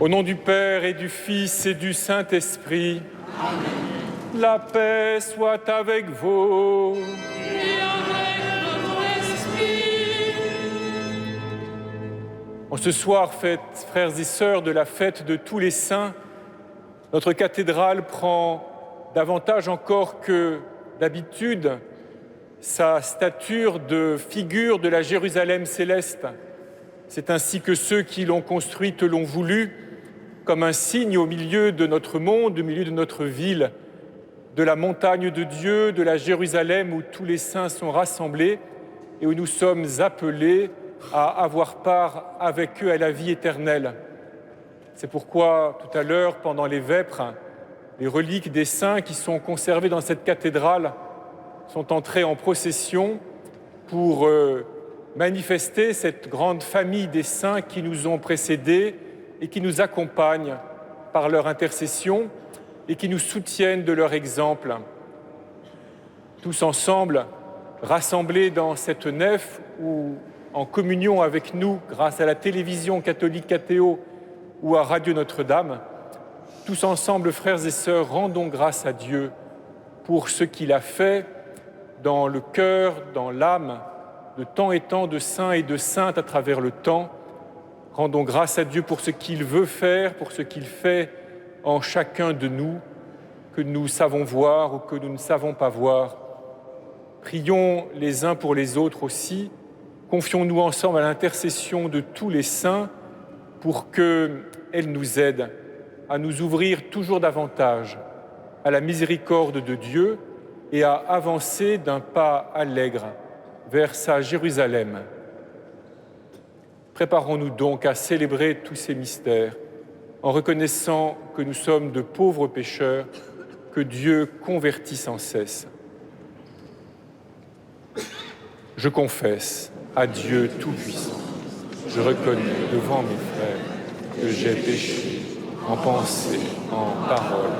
Au nom du Père et du Fils et du Saint-Esprit, la paix soit avec vous. Et avec votre esprit. En ce soir, frères et sœurs, de la fête de tous les saints, notre cathédrale prend davantage encore que d'habitude sa stature de figure de la Jérusalem céleste. C'est ainsi que ceux qui l'ont construite l'ont voulu, comme un signe au milieu de notre monde, au milieu de notre ville, de la montagne de Dieu, de la Jérusalem où tous les saints sont rassemblés et où nous sommes appelés à avoir part avec eux à la vie éternelle. C'est pourquoi, tout à l'heure, pendant les vêpres, les reliques des saints qui sont conservées dans cette cathédrale sont entrées en procession pour manifester cette grande famille des saints qui nous ont précédés et qui nous accompagnent par leur intercession et qui nous soutiennent de leur exemple. Tous ensemble, rassemblés dans cette nef ou en communion avec nous grâce à la télévision catholique Cathéo ou à Radio Notre-Dame, tous ensemble, frères et sœurs, rendons grâce à Dieu pour ce qu'il a fait dans le cœur, dans l'âme, de tant et tant de saints et de saintes à travers le temps. Rendons grâce à Dieu pour ce qu'il veut faire, pour ce qu'il fait en chacun de nous, que nous savons voir ou que nous ne savons pas voir. Prions les uns pour les autres aussi. Confions-nous ensemble à l'intercession de tous les saints pour qu'elle nous aide à nous ouvrir toujours davantage à la miséricorde de Dieu et à avancer d'un pas allègre vers sa Jérusalem. Préparons-nous donc à célébrer tous ces mystères en reconnaissant que nous sommes de pauvres pécheurs, que Dieu convertit sans cesse. Je confesse à Dieu Tout-Puissant, je reconnais devant mes frères que j'ai péché en pensée, en parole,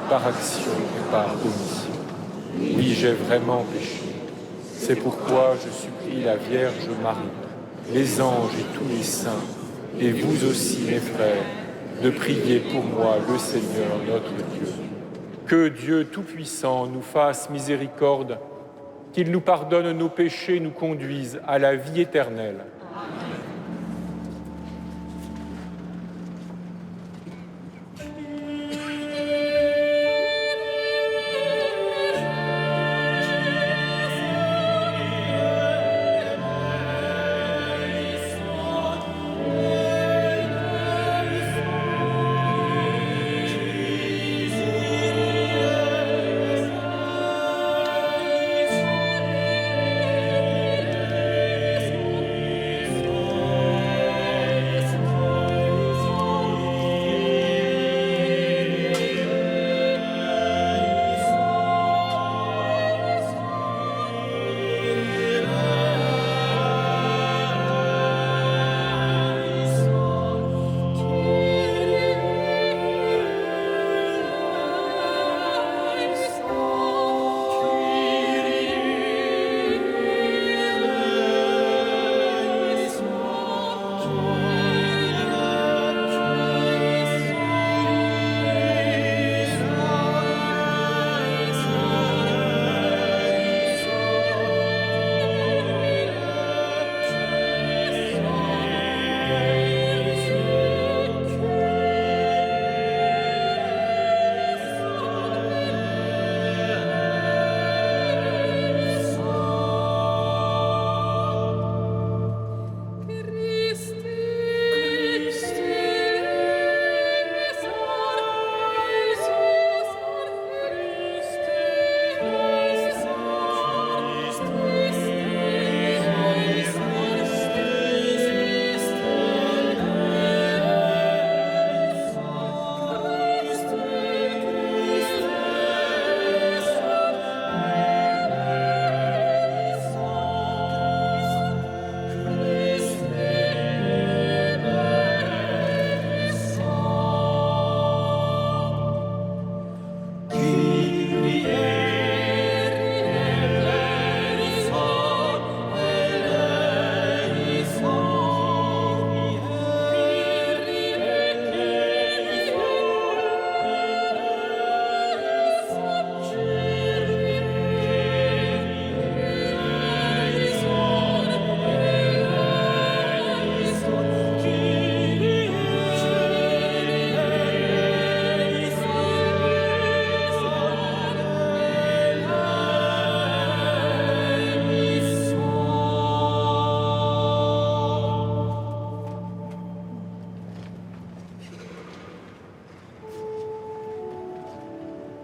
par action et par omission. Oui, j'ai vraiment péché. C'est pourquoi je supplie la Vierge Marie, les anges et tous les saints, et vous aussi, mes frères, de prier pour moi, le Seigneur, notre Dieu. Que Dieu Tout-Puissant nous fasse miséricorde, qu'il nous pardonne nos péchés et nous conduise à la vie éternelle.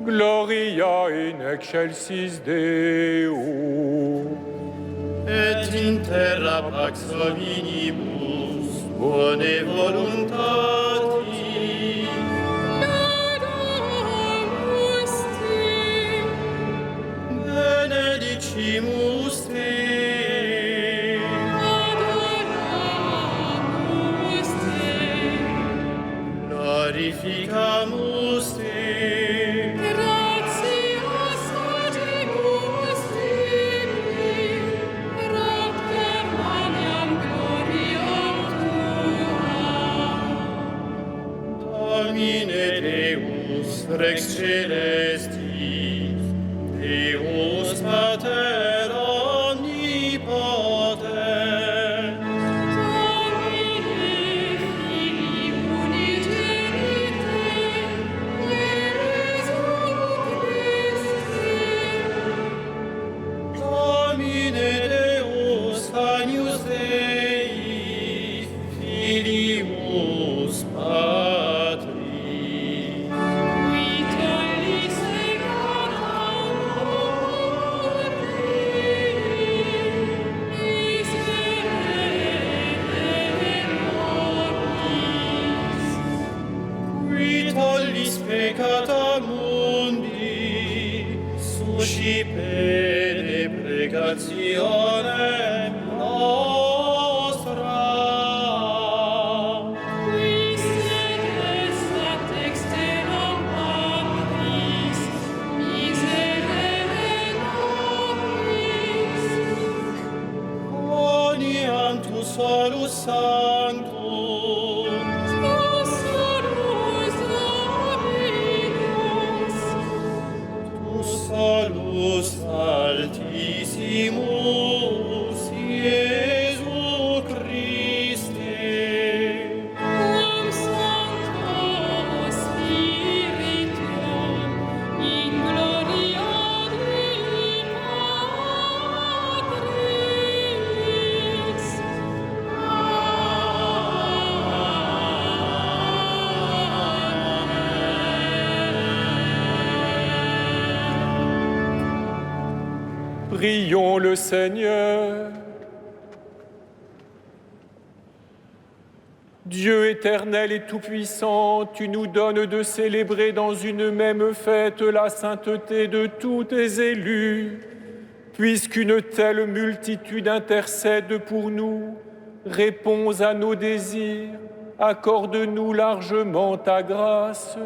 Gloria in excelsis Deo. Et in terra pax hominibus bone voluntatis. Adoramus te. Benedicimus te. Adoramus te. Glorificamus te. Gratias agimus tibi, propter magnam gloriam tua. Domine Deus Rex Celestis, Deus Pater omnipotens, Domine Filii unigenite, Jesu Christi, Domine Deus Agnus Dei, Filius Patris, qui tollis peccata mundi, qui tollis peccata mundi, suscipe precationem nostra. qui sedes ad exteram Patris, miserere nobis. Oniam tu solus sanctum, Tu solus Dominus, tu solus altissimus, Iesu Christe, quam Sancto Spiritu, in gloria Dei Patris. Prions le Seigneur. Dieu éternel et tout-puissant, tu nous donnes de célébrer dans une même fête la sainteté de tous tes élus. Puisqu'une telle multitude intercède pour nous, réponds à nos désirs, accorde-nous largement ta grâce.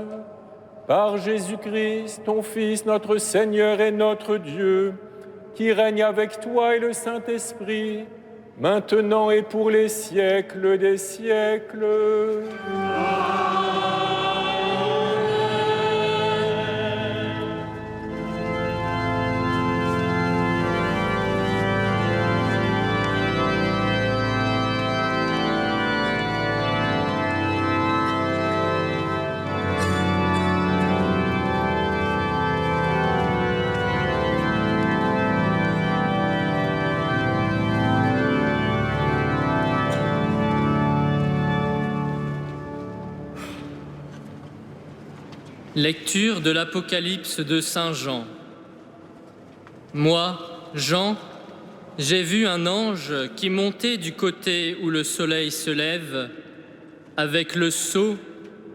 Par Jésus-Christ, ton Fils, notre Seigneur et notre Dieu, qui règne avec toi et le Saint-Esprit, maintenant et pour les siècles des siècles. Lecture de l'Apocalypse de Saint Jean. Moi, Jean, j'ai vu un ange qui montait du côté où le soleil se lève, avec le sceau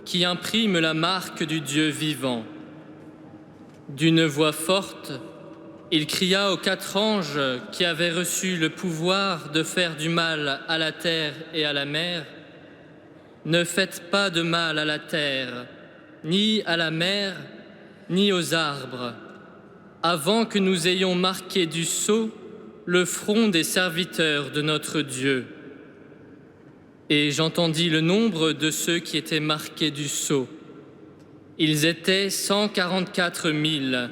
qui imprime la marque du Dieu vivant. D'une voix forte, il cria aux 4 anges qui avaient reçu le pouvoir de faire du mal à la terre et à la mer. Ne faites pas de mal à la terre, ni à la mer, ni aux arbres, avant que nous ayons marqué du sceau le front des serviteurs de notre Dieu. Et j'entendis le nombre de ceux qui étaient marqués du sceau. Ils étaient 144 000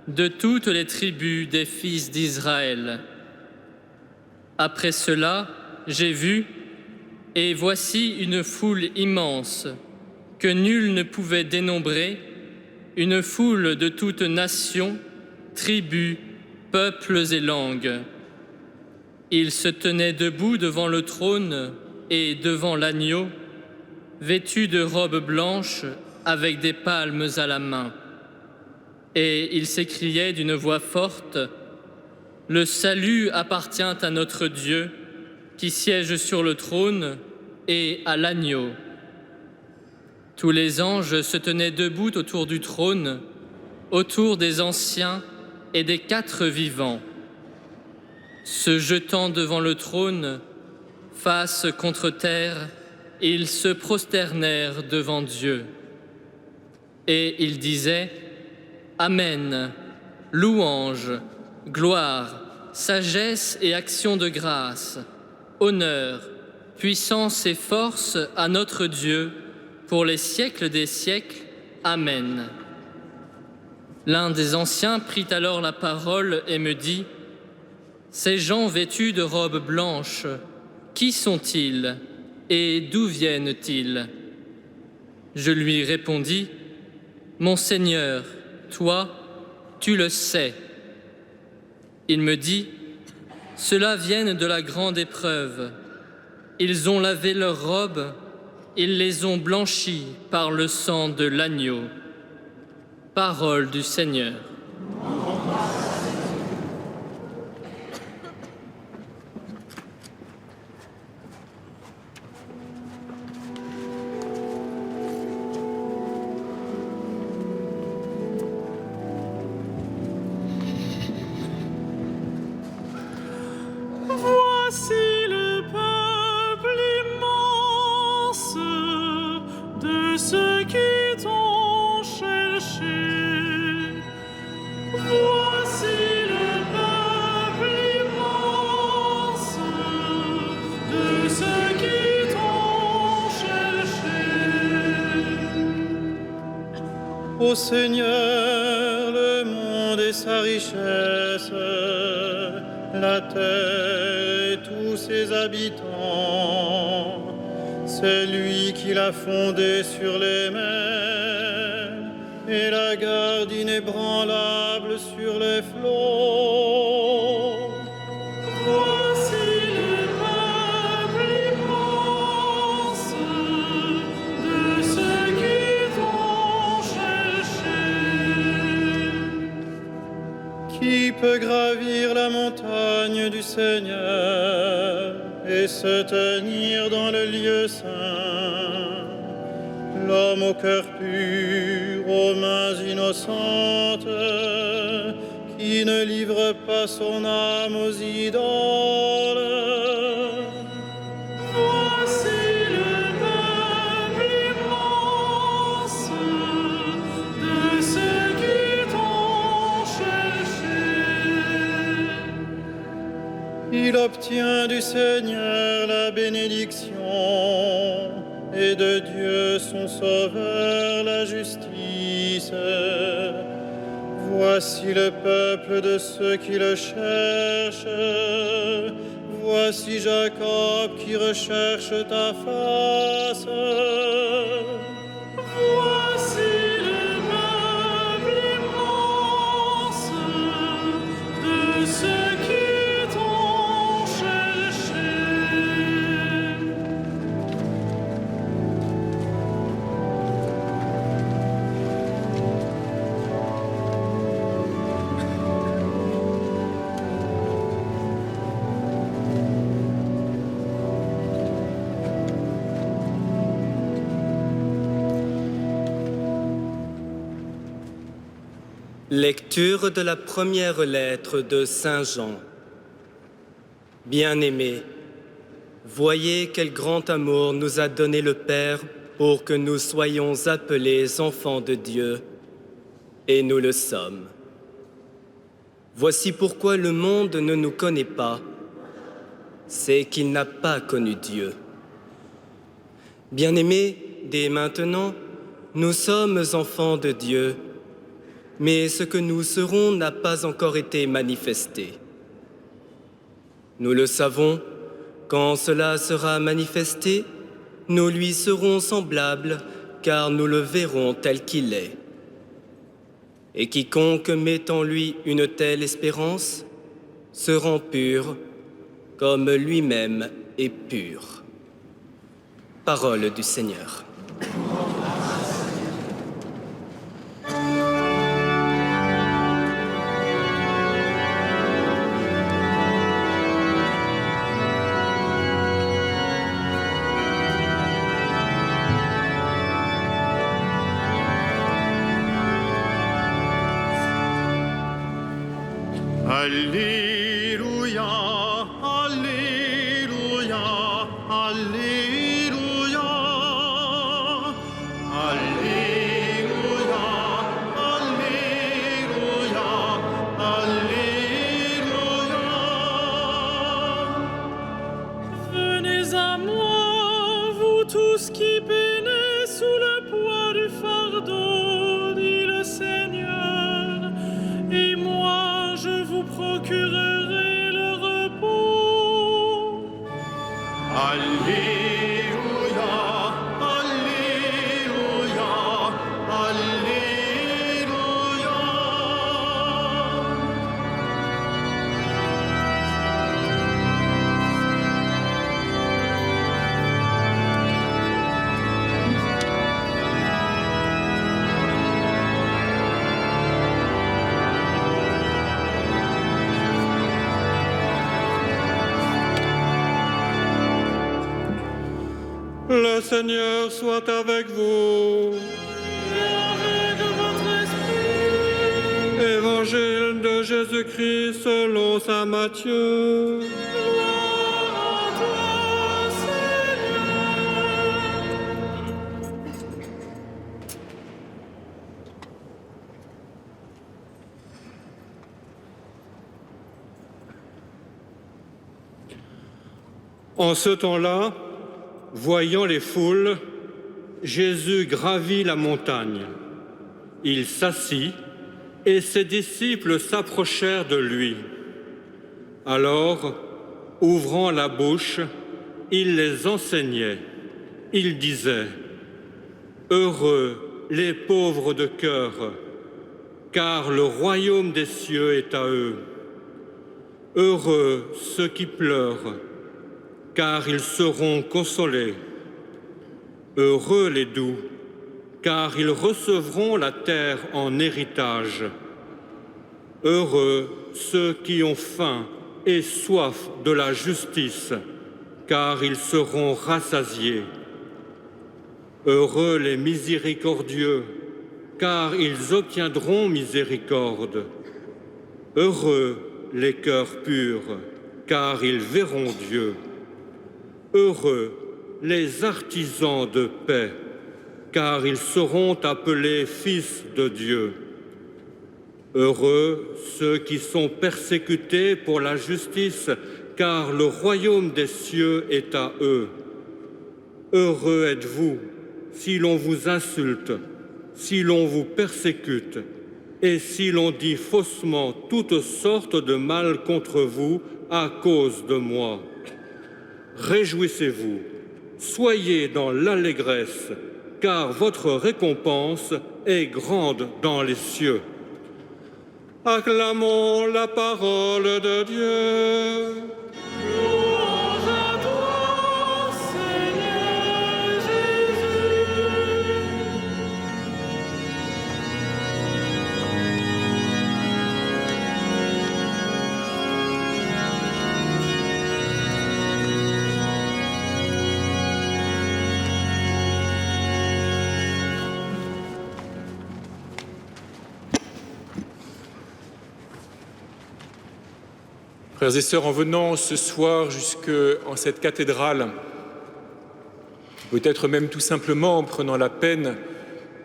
de toutes les tribus des fils d'Israël. Après cela, j'ai vu, et voici une foule immense, que nul ne pouvait dénombrer, une foule de toutes nations, tribus, peuples et langues. Ils se tenaient debout devant le trône et devant l'agneau, vêtus de robes blanches avec des palmes à la main. et il s'écriait d'une voix forte, « Le salut appartient à notre Dieu, qui siège sur le trône, et à l'agneau. » Tous les anges se tenaient debout autour du trône, autour des anciens et des 4 vivants. Se jetant devant le trône, face contre terre, ils se prosternèrent devant Dieu. Et ils disaient, « Amen, louange, gloire, sagesse et action de grâce, honneur, puissance et force à notre Dieu, pour les siècles des siècles. Amen. » L'un des anciens prit alors la parole et me dit, « Ces gens vêtus de robes blanches, qui sont-ils et d'où viennent-ils » Je lui répondis, « Mon Seigneur, toi, tu le sais. » Il me dit, « Ceux-là viennent de la grande épreuve. Ils ont lavé leurs robes, ils les ont blanchies par le sang de l'agneau. » Parole du Seigneur. Voici le peuple immense de ceux qui t'ont cherché. Voici le peuple immense de ceux qui t'ont cherché. Ô Seigneur, le monde et sa richesse, la terre et tous ses habitants, c'est lui qui l'a fondé sur les mers et la garde inébranlable sur les flots. Voici le peuple immense de ceux qui t'ont cherché. Qui peut gravir la montagne du Seigneur et se tenir dans le lieu saint? L'homme au cœur pur, aux mains innocentes, qui ne livre pas son âme aux idoles. Voici le peuple immense de ceux qui t'ont cherché. Il obtient du Seigneur la bénédiction et de Dieu son Sauveur la justice. Voici le peuple de ceux qui le cherchent. Voici Jacob qui recherche ta face. Voici le peuple immense de ceux qui t'ont cherché. Lecture de la première lettre de Saint Jean. Bien-aimés, voyez quel grand amour nous a donné le Père pour que nous soyons appelés enfants de Dieu, et nous le sommes. Voici pourquoi le monde ne nous connaît pas, c'est qu'il n'a pas connu Dieu. Bien-aimés, dès maintenant, nous sommes enfants de Dieu, mais ce que nous serons n'a pas encore été manifesté. Nous le savons, quand cela sera manifesté, nous lui serons semblables, car nous le verrons tel qu'il est. Et quiconque met en lui une telle espérance se rend pur, comme lui-même est pur. Parole du Seigneur. Alléluia, Alléluia, Alléluia. Alléluia, Alléluia, Alléluia. Venez à moi, vous tous qui peinez sous le poids du fardeau, dit le Seigneur, et moi je vous procurerai le repos. Alléluia, Alléluia, Alléluia. Le Seigneur soit avec vous. Et avec votre esprit, Évangile de Jésus-Christ selon saint Matthieu. gloire à toi, Seigneur. En ce temps-là, voyant les foules, Jésus gravit la montagne. Il s'assit et ses disciples s'approchèrent de lui. Alors, ouvrant la bouche, il les enseignait. Il disait : Heureux les pauvres de cœur, car le royaume des cieux est à eux. Heureux ceux qui pleurent, car ils seront consolés. Heureux les doux, car ils recevront la terre en héritage. Heureux ceux qui ont faim et soif de la justice, car ils seront rassasiés. Heureux les miséricordieux, car ils obtiendront miséricorde. Heureux les cœurs purs, car ils verront Dieu. Heureux les artisans de paix, car ils seront appelés fils de Dieu. Heureux ceux qui sont persécutés pour la justice, car le royaume des cieux est à eux. Heureux êtes-vous si l'on vous insulte, si l'on vous persécute, et si l'on dit faussement toutes sortes de mal contre vous à cause de moi. Réjouissez-vous, soyez dans l'allégresse, car votre récompense est grande dans les cieux. Acclamons la parole de Dieu. Louange à toi, Seigneur Jésus. Frères et sœurs, en venant ce soir jusqu'en cette cathédrale, peut-être même tout simplement en prenant la peine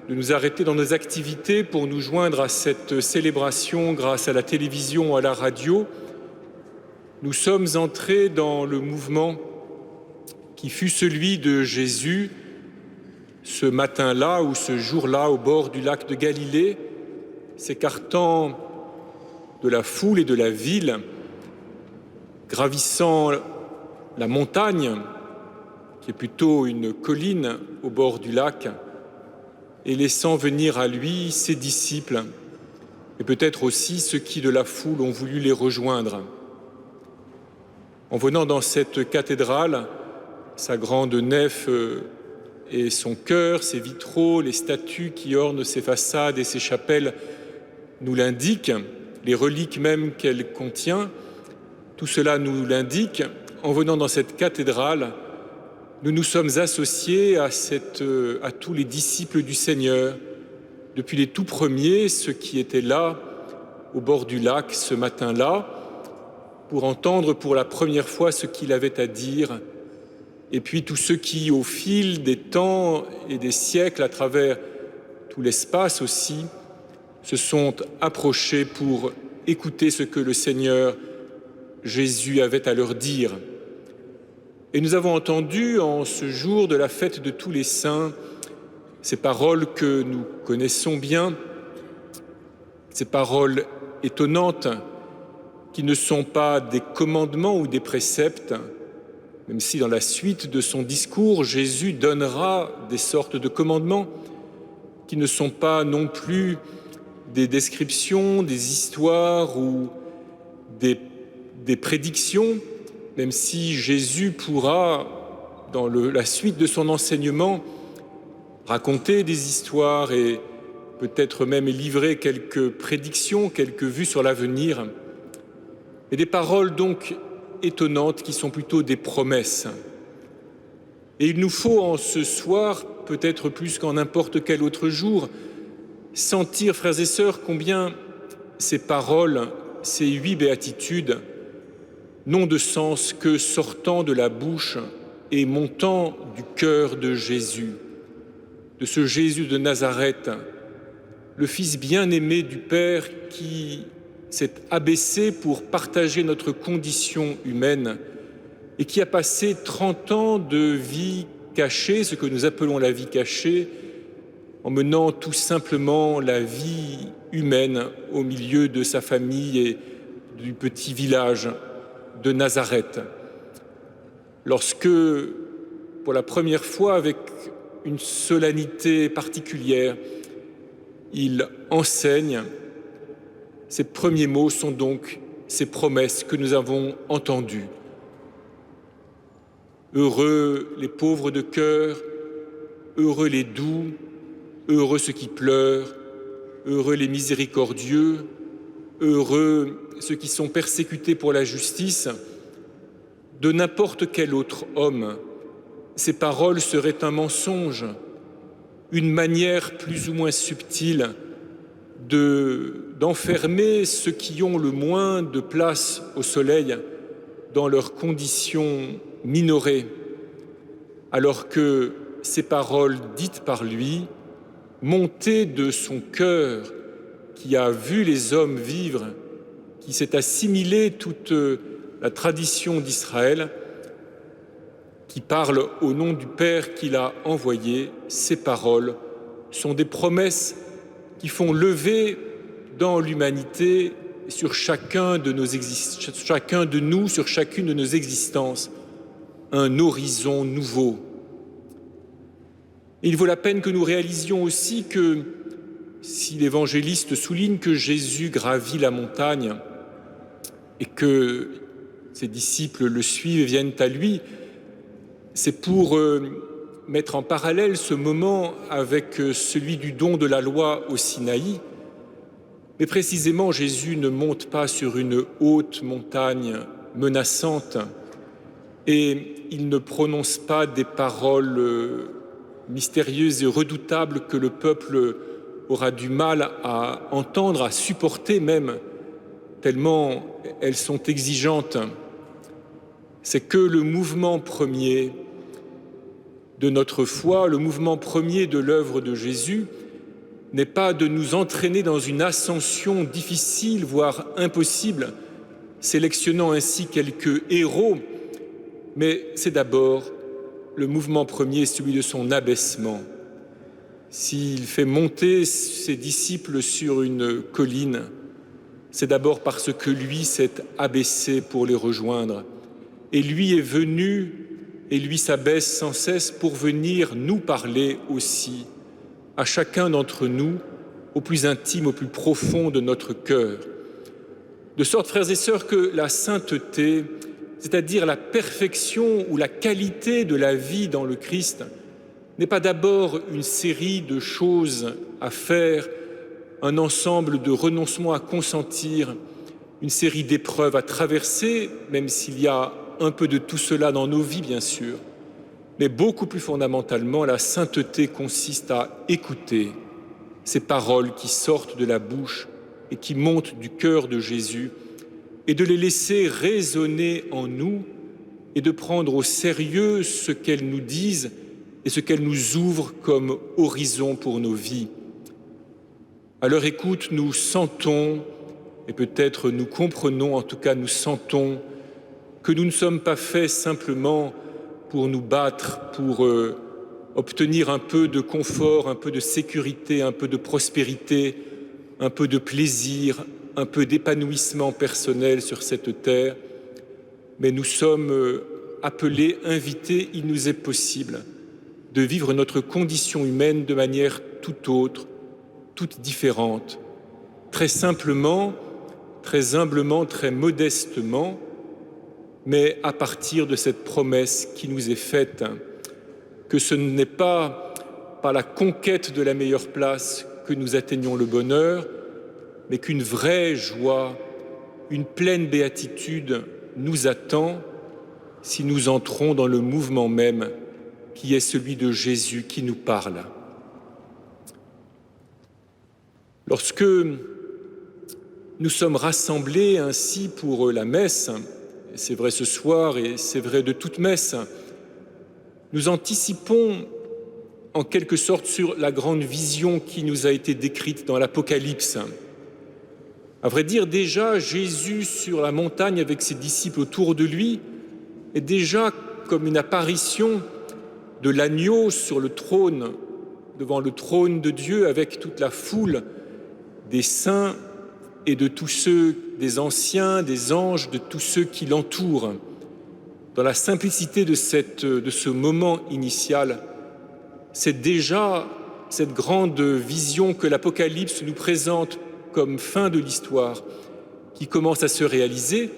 de nous arrêter dans nos activités pour nous joindre à cette célébration grâce à la télévision ou à la radio, nous sommes entrés dans le mouvement qui fut celui de Jésus ce matin-là ou ce jour-là au bord du lac de Galilée, s'écartant de la foule et de la ville, gravissant la montagne, qui est plutôt une colline au bord du lac, et laissant venir à lui ses disciples, et peut-être aussi ceux qui de la foule ont voulu les rejoindre. En venant dans cette cathédrale, sa grande nef et son chœur, ses vitraux, les statues qui ornent ses façades et ses chapelles nous l'indiquent, les reliques même qu'elle contient, tout cela nous l'indique. En venant dans cette cathédrale, nous nous sommes associés à tous les disciples du Seigneur, depuis les tout premiers, ceux qui étaient là au bord du lac ce matin-là pour entendre pour la première fois ce qu'il avait à dire. Et puis tous ceux qui, au fil des temps et des siècles, à travers tout l'espace aussi, se sont approchés pour écouter ce que le Seigneur Jésus avait à leur dire. Et nous avons entendu en ce jour de la fête de tous les saints ces paroles que nous connaissons bien, ces paroles étonnantes qui ne sont pas des commandements ou des préceptes, même si dans la suite de son discours, Jésus donnera des sortes de commandements qui ne sont pas non plus des descriptions, des histoires ou des prédictions, même si Jésus pourra, dans la suite de son enseignement, raconter des histoires et peut-être même livrer quelques prédictions, quelques vues sur l'avenir, et des paroles donc étonnantes qui sont plutôt des promesses. Et il nous faut en ce soir, peut-être plus qu'en n'importe quel autre jour, sentir, frères et sœurs, combien ces paroles, ces 8 béatitudes, n'ont de sens que sortant de la bouche et montant du cœur de Jésus, de ce Jésus de Nazareth, le Fils bien-aimé du Père qui s'est abaissé pour partager notre condition humaine et qui a passé 30 ans de vie cachée, ce que nous appelons la vie cachée, en menant tout simplement la vie humaine au milieu de sa famille et du petit village de Nazareth. Lorsque, pour la première fois, avec une solennité particulière, il enseigne, ces premiers mots sont donc ces promesses que nous avons entendues. Heureux les pauvres de cœur, heureux les doux, heureux ceux qui pleurent, heureux les miséricordieux, heureux ceux qui sont persécutés pour la justice. De n'importe quel autre homme, ces paroles seraient un mensonge, une manière plus ou moins subtile d'enfermer ceux qui ont le moins de place au soleil dans leurs conditions minorées, alors que ces paroles dites par lui, montées de son cœur, qui a vu les hommes vivre, qui s'est assimilé toute la tradition d'Israël, qui parle au nom du Père qu'il a envoyé, ces paroles sont des promesses qui font lever dans l'humanité, sur chacun de nous, sur chacune de nos existences, un horizon nouveau. Et il vaut la peine que nous réalisions aussi que, si l'évangéliste souligne que Jésus gravit la montagne et que ses disciples le suivent et viennent à lui, c'est pour mettre en parallèle ce moment avec celui du don de la loi au Sinaï. Mais précisément, Jésus ne monte pas sur une haute montagne menaçante et il ne prononce pas des paroles mystérieuses et redoutables que le peuple aura du mal à entendre, à supporter même, tellement elles sont exigeantes. C'est que le mouvement premier de notre foi, le mouvement premier de l'œuvre de Jésus, n'est pas de nous entraîner dans une ascension difficile, voire impossible, sélectionnant ainsi quelques héros, mais c'est d'abord le mouvement premier, celui de son abaissement. S'il fait monter ses disciples sur une colline, c'est d'abord parce que lui s'est abaissé pour les rejoindre. Et lui est venu, et lui s'abaisse sans cesse pour venir nous parler aussi, à chacun d'entre nous, au plus intime, au plus profond de notre cœur. De sorte, frères et sœurs, que la sainteté, c'est-à-dire la perfection ou la qualité de la vie dans le Christ, n'est pas d'abord une série de choses à faire, un ensemble de renoncements à consentir, une série d'épreuves à traverser, même s'il y a un peu de tout cela dans nos vies, bien sûr. Mais beaucoup plus fondamentalement, la sainteté consiste à écouter ces paroles qui sortent de la bouche et qui montent du cœur de Jésus, et de les laisser résonner en nous et de prendre au sérieux ce qu'elles nous disent et ce qu'elles nous ouvrent comme horizon pour nos vies. À leur écoute, nous sentons, et peut-être nous comprenons, en tout cas nous sentons, que nous ne sommes pas faits simplement pour nous battre, pour obtenir un peu de confort, un peu de sécurité, un peu de prospérité, un peu de plaisir, un peu d'épanouissement personnel sur cette terre, mais nous sommes appelés, invités, il nous est possible de vivre notre condition humaine de manière tout autre, toute différente, très simplement, très humblement, très modestement, mais à partir de cette promesse qui nous est faite, que ce n'est pas par la conquête de la meilleure place que nous atteignons le bonheur, mais qu'une vraie joie, une pleine béatitude nous attend si nous entrons dans le mouvement même qui est celui de Jésus qui nous parle. Lorsque nous sommes rassemblés ainsi pour la messe, c'est vrai ce soir et c'est vrai de toute messe, nous anticipons en quelque sorte sur la grande vision qui nous a été décrite dans l'Apocalypse. À vrai dire, déjà, Jésus sur la montagne avec ses disciples autour de lui est déjà comme une apparition de l'agneau sur le trône, devant le trône de Dieu avec toute la foule des saints et de tous ceux, des anciens, des anges, de tous ceux qui l'entourent. Dans la simplicité de ce moment initial, c'est déjà cette grande vision que l'Apocalypse nous présente comme fin de l'histoire qui commence à se réaliser.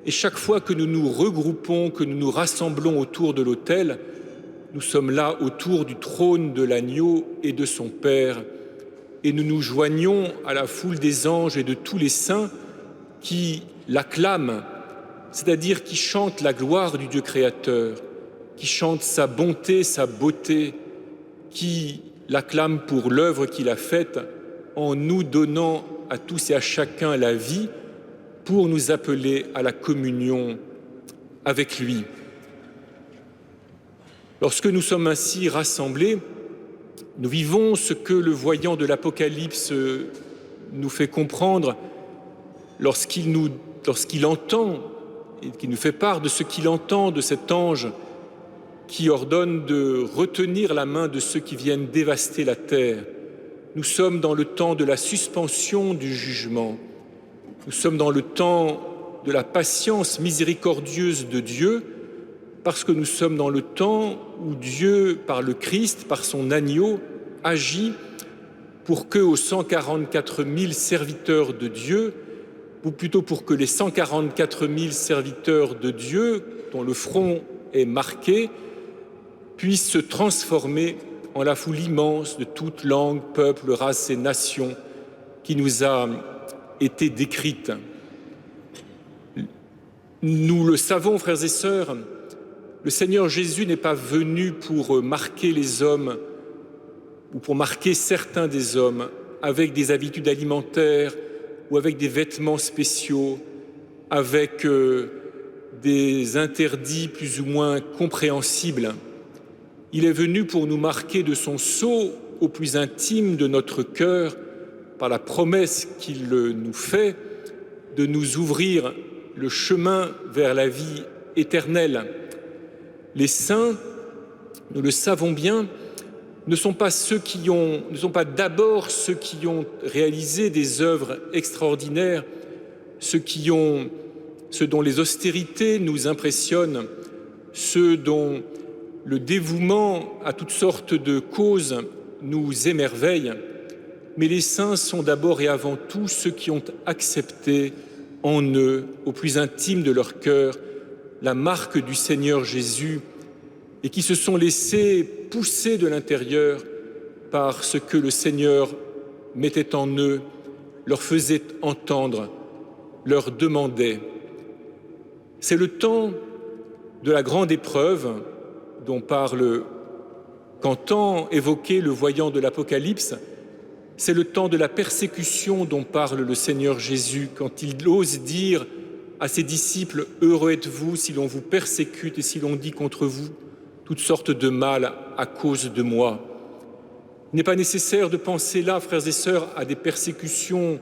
Et chaque fois que nous nous regroupons, que nous nous rassemblons autour de l'autel, nous sommes là autour du trône de l'agneau et de son Père. Et nous nous joignons à la foule des anges et de tous les saints qui l'acclament, c'est-à-dire qui chantent la gloire du Dieu créateur, qui chantent sa bonté, sa beauté, qui l'acclament pour l'œuvre qu'il a faite en nous donnant à tous et à chacun la vie pour nous appeler à la communion avec lui. Lorsque nous sommes ainsi rassemblés, nous vivons ce que le voyant de l'Apocalypse nous fait comprendre lorsqu'il entend et qui nous fait part de ce qu'il entend de cet ange qui ordonne de retenir la main de ceux qui viennent dévaster la terre. Nous sommes dans le temps de la suspension du jugement. Nous sommes dans le temps de la patience miséricordieuse de Dieu, parce que nous sommes dans le temps où Dieu, par le Christ, par son agneau, agit pour que aux 144 000 serviteurs de Dieu, ou plutôt pour que les 144 000 serviteurs de Dieu, dont le front est marqué, puissent se transformer en la foule immense de toute langue, peuple, race et nation qui nous a été décrite. Nous le savons, frères et sœurs, le Seigneur Jésus n'est pas venu pour marquer les hommes ou pour marquer certains des hommes avec des habitudes alimentaires ou avec des vêtements spéciaux, avec des interdits plus ou moins compréhensibles. Il est venu pour nous marquer de son sceau au plus intime de notre cœur par la promesse qu'il nous fait de nous ouvrir le chemin vers la vie éternelle. Les saints, nous le savons bien, ne sont pas d'abord ceux qui ont réalisé des œuvres extraordinaires, ceux dont les austérités nous impressionnent, ceux dont le dévouement à toutes sortes de causes nous émerveille, mais les saints sont d'abord et avant tout ceux qui ont accepté en eux, au plus intime de leur cœur, la marque du Seigneur Jésus et qui se sont laissés pousser de l'intérieur par ce que le Seigneur mettait en eux, leur faisait entendre, leur demandait. C'est le temps de la grande épreuve qu'entend évoquer le voyant de l'Apocalypse, C'est le temps de la persécution dont parle le Seigneur Jésus quand il ose dire à ses disciples « Heureux êtes-vous si l'on vous persécute et si l'on dit contre vous toutes sortes de mal à cause de moi ». Il n'est pas nécessaire de penser là, frères et sœurs, à des persécutions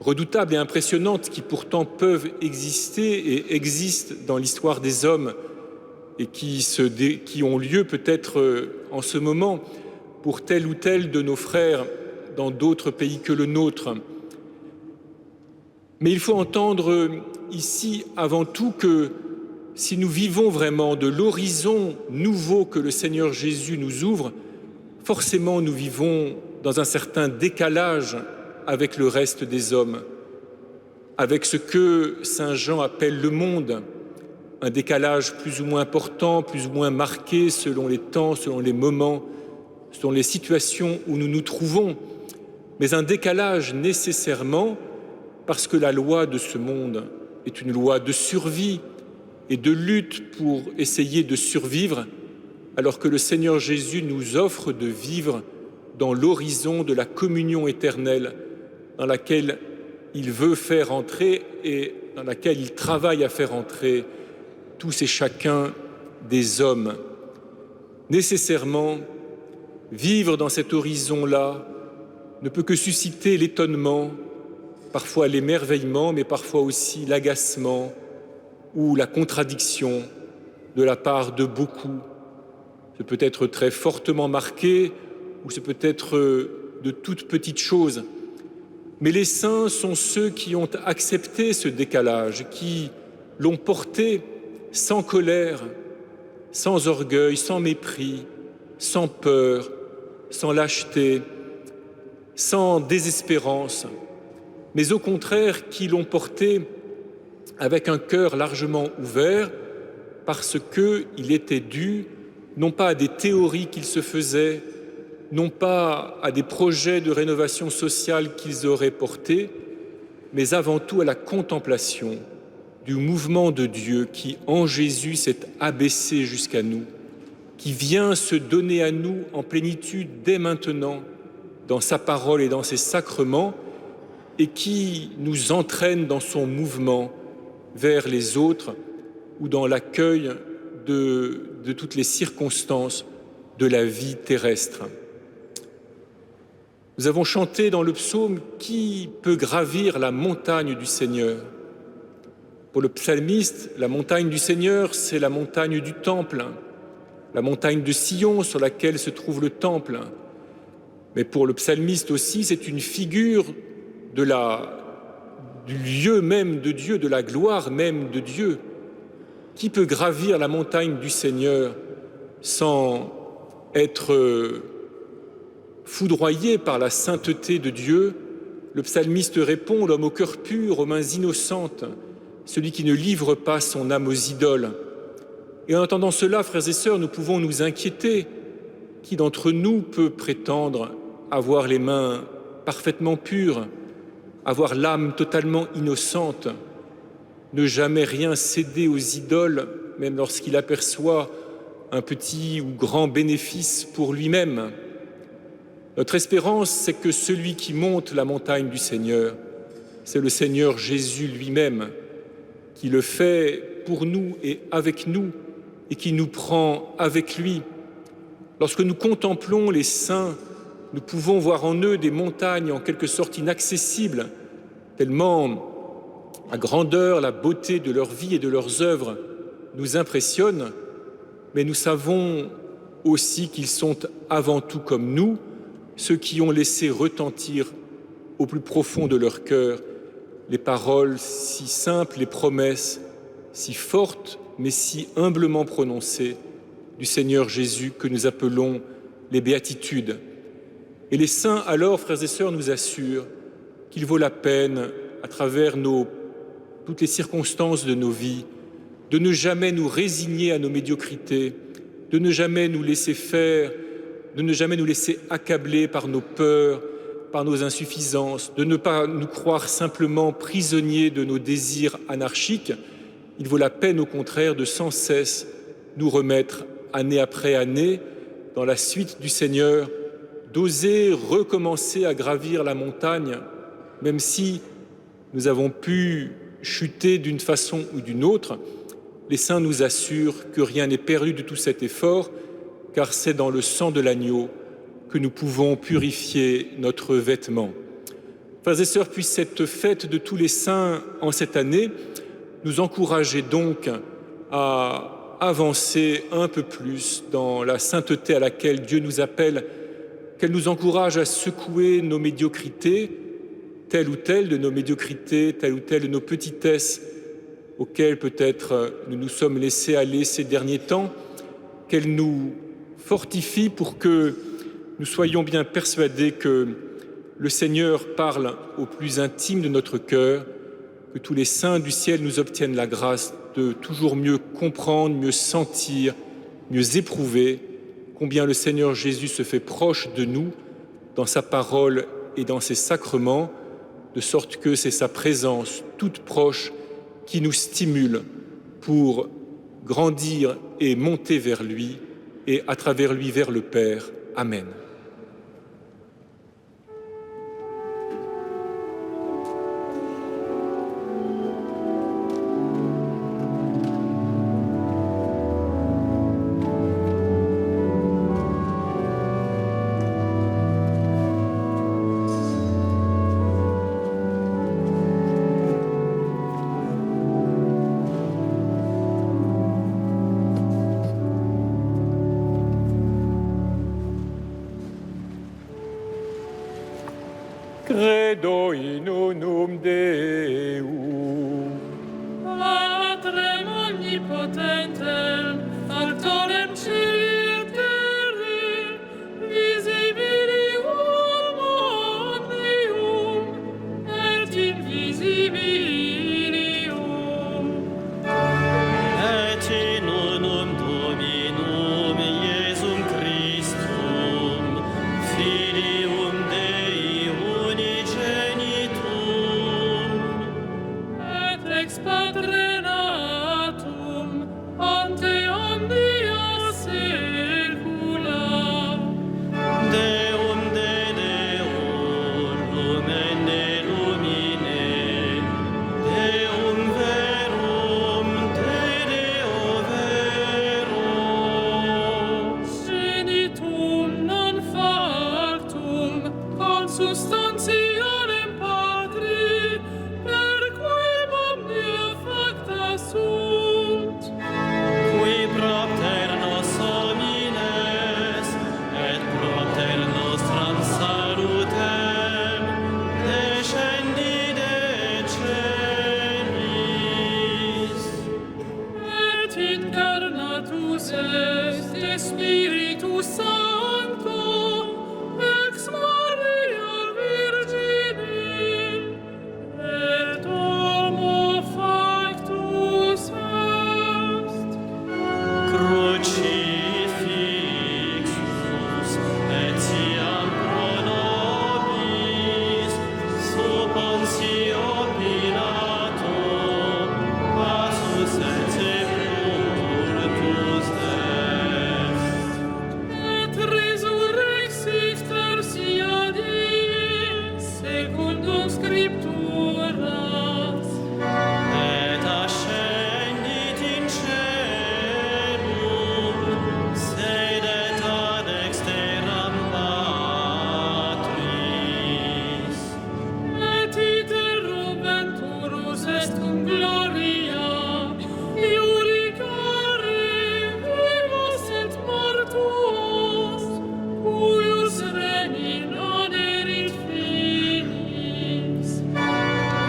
redoutables et impressionnantes qui pourtant peuvent exister et existent dans l'histoire des hommes et qui ont lieu peut-être en ce moment pour tel ou tel de nos frères dans d'autres pays que le nôtre. Mais il faut entendre ici avant tout que si nous vivons vraiment de l'horizon nouveau que le Seigneur Jésus nous ouvre, forcément nous vivons dans un certain décalage avec le reste des hommes, avec ce que Saint Jean appelle le monde, un décalage plus ou moins important, plus ou moins marqué selon les temps, selon les moments, selon les situations où nous nous trouvons, mais un décalage nécessairement parce que la loi de ce monde est une loi de survie et de lutte pour essayer de survivre, alors que le Seigneur Jésus nous offre de vivre dans l'horizon de la communion éternelle dans laquelle il veut faire entrer et dans laquelle il travaille à faire entrer tous et chacun des hommes. Nécessairement, vivre dans cet horizon-là ne peut que susciter l'étonnement, parfois l'émerveillement, mais parfois aussi l'agacement ou la contradiction de la part de beaucoup. Ce peut être très fortement marqué ou ce peut être de toutes petites choses. Mais les saints sont ceux qui ont accepté ce décalage, qui l'ont porté sans colère, sans orgueil, sans mépris, sans peur, sans lâcheté, sans désespérance, mais au contraire qui l'ont porté avec un cœur largement ouvert parce qu'il était dû non pas à des théories qu'ils se faisaient, non pas à des projets de rénovation sociale qu'ils auraient portés, mais avant tout à la contemplation du mouvement de Dieu qui, en Jésus, s'est abaissé jusqu'à nous, qui vient se donner à nous en plénitude dès maintenant, dans sa parole et dans ses sacrements, et qui nous entraîne dans son mouvement vers les autres ou dans l'accueil de toutes les circonstances de la vie terrestre. Nous avons chanté dans le psaume « Qui peut gravir la montagne du Seigneur ?» Pour le psalmiste, la montagne du Seigneur, c'est la montagne du Temple, la montagne de Sion sur laquelle se trouve le Temple. Mais pour le psalmiste aussi, c'est une figure du lieu même de Dieu, de la gloire même de Dieu. Qui peut gravir la montagne du Seigneur sans être foudroyé par la sainteté de Dieu? Le psalmiste répond, l'homme au cœur pur, aux mains innocentes, celui qui ne livre pas son âme aux idoles. Et en entendant cela, frères et sœurs, nous pouvons nous inquiéter. Qui d'entre nous peut prétendre avoir les mains parfaitement pures, avoir l'âme totalement innocente, ne jamais rien céder aux idoles, même lorsqu'il aperçoit un petit ou grand bénéfice pour lui-même? Notre espérance, c'est que celui qui monte la montagne du Seigneur, c'est le Seigneur Jésus lui-même, qui le fait pour nous et avec nous, et qui nous prend avec lui. Lorsque nous contemplons les saints, nous pouvons voir en eux des montagnes en quelque sorte inaccessibles, tellement la grandeur, la beauté de leur vie et de leurs œuvres nous impressionnent, mais nous savons aussi qu'ils sont avant tout comme nous, ceux qui ont laissé retentir au plus profond de leur cœur les paroles si simples, les promesses si fortes, mais si humblement prononcées du Seigneur Jésus que nous appelons les béatitudes. Et les saints, alors, frères et sœurs, nous assurent qu'il vaut la peine, à travers toutes les circonstances de nos vies, de ne jamais nous résigner à nos médiocrités, de ne jamais nous laisser faire, de ne jamais nous laisser accabler par nos peurs, par nos insuffisances, de ne pas nous croire simplement prisonniers de nos désirs anarchiques. Il vaut la peine, au contraire, de sans cesse nous remettre, année après année, dans la suite du Seigneur, d'oser recommencer à gravir la montagne, même si nous avons pu chuter d'une façon ou d'une autre. Les saints nous assurent que rien n'est perdu de tout cet effort, car c'est dans le sang de l'agneau que nous pouvons purifier notre vêtement. Frères et sœurs, puisse cette fête de tous les saints en cette année nous encourager donc à avancer un peu plus dans la sainteté à laquelle Dieu nous appelle, qu'elle nous encourage à secouer nos médiocrités, telle ou telle de nos médiocrités, telle ou telle de nos petitesses auxquelles peut-être nous nous sommes laissés aller ces derniers temps, qu'elle nous fortifie pour que nous soyons bien persuadés que le Seigneur parle au plus intime de notre cœur, que tous les saints du ciel nous obtiennent la grâce de toujours mieux comprendre, mieux sentir, mieux éprouver combien le Seigneur Jésus se fait proche de nous dans sa parole et dans ses sacrements, de sorte que c'est sa présence toute proche qui nous stimule pour grandir et monter vers lui et à travers lui vers le Père. Amen. Credo in unum Deum. Patrem omnipotentem, factorem celi et terrae, visibilium omnium et invisibilium. Et in unum Dominum Iesum Christum, Filium Dei unigenitum, Et ex Patre natum, ante omnia saecula. Deum de Deum, lumen de lumine, Deum verum de Deo vero. Genitum non factum, consubstantialem Patri, per quem omnia facta sunt. Qui propter nos homines, et propter nostram salutem, descendide celis. Et incarnatus est de Spiritus Sancto, ex Maria Virgine, et homo factus est. Crucifixus etiam pro nobis sub Pontio Pilato passus et sepultus est. Et resurrexit tertia die, secundum Scripturas. Et ascendit in caelum, sedet ad exteram Patris. Et iter venturus est cum gloria, iulicare vivos et mortuos, cuius regni non erit finis.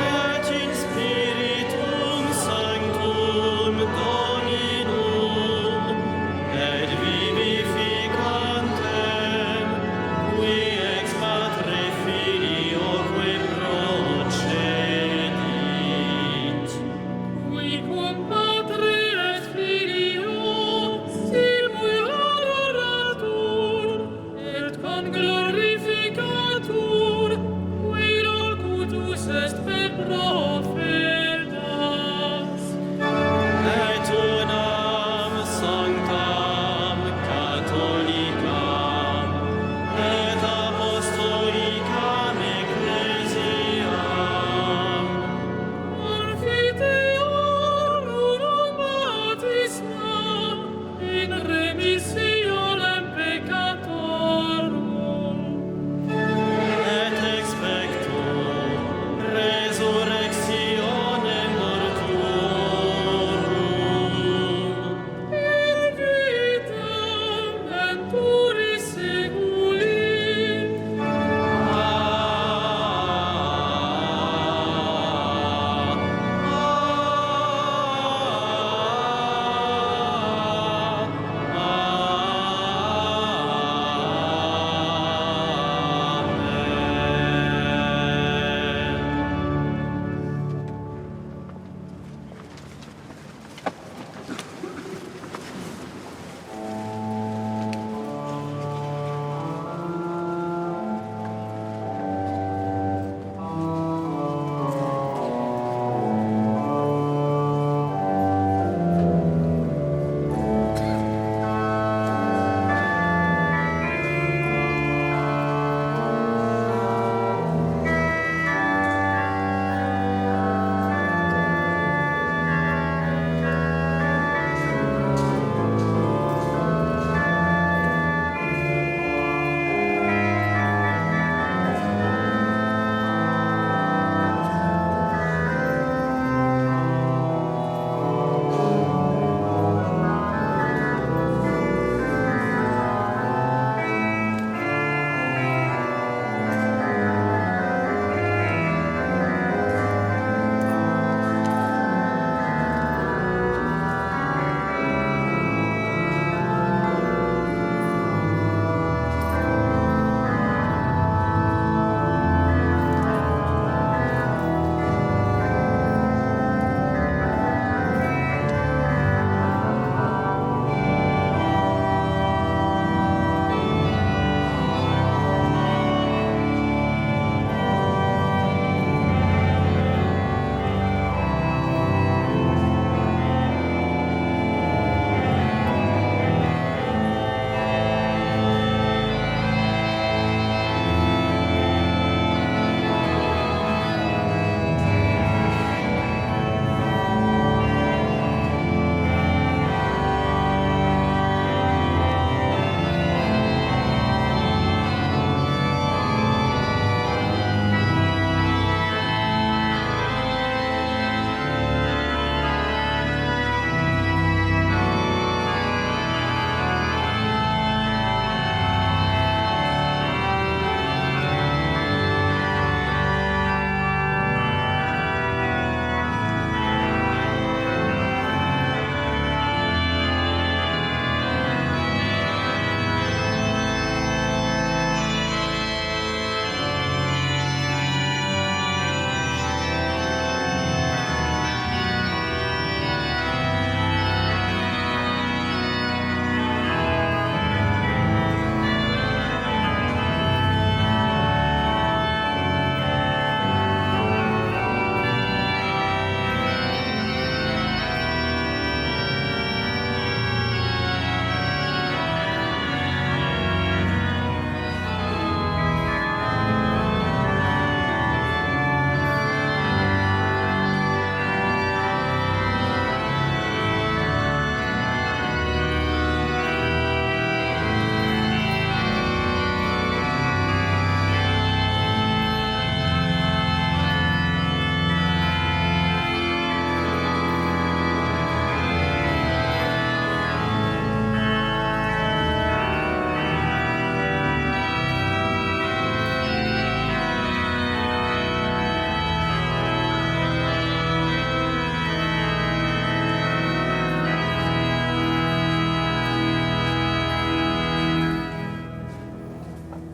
Et in Spiritum Sanctum Dominum, et vivificantem, qui ex Patre Filioque procedit. Qui cum Patre et Filio simul adoratur, et conglorificatur, qui locutus est per profetas. Et unam sanctam catholicam, et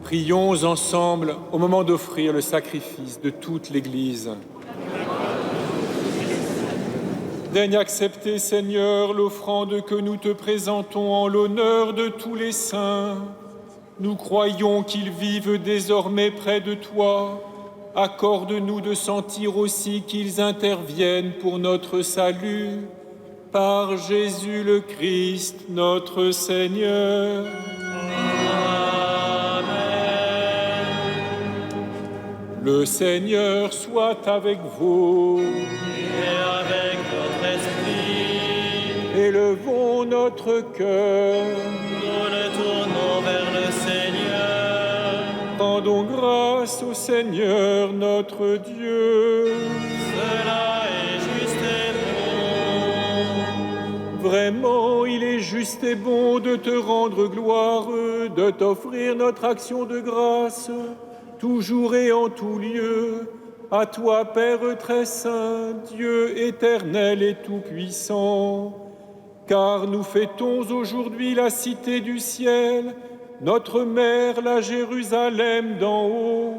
Prions ensemble au moment d'offrir le sacrifice de toute l'Église. Daigne accepter, Seigneur, l'offrande que nous te présentons en l'honneur de tous les saints. Nous croyons qu'ils vivent désormais près de toi. Accorde-nous de sentir aussi qu'ils interviennent pour notre salut. Par Jésus le Christ, notre Seigneur. Le Seigneur soit avec vous. Et avec votre esprit, Élevons notre cœur. nous le tournons vers le Seigneur. Rendons grâce au Seigneur notre Dieu. Cela est juste et bon. Vraiment, il est juste et bon de te rendre gloire, de t'offrir notre action de grâce, toujours et en tout lieu. À toi, Père très saint, Dieu éternel et tout-puissant, car nous fêtons aujourd'hui la cité du ciel, notre mère, la Jérusalem d'en haut.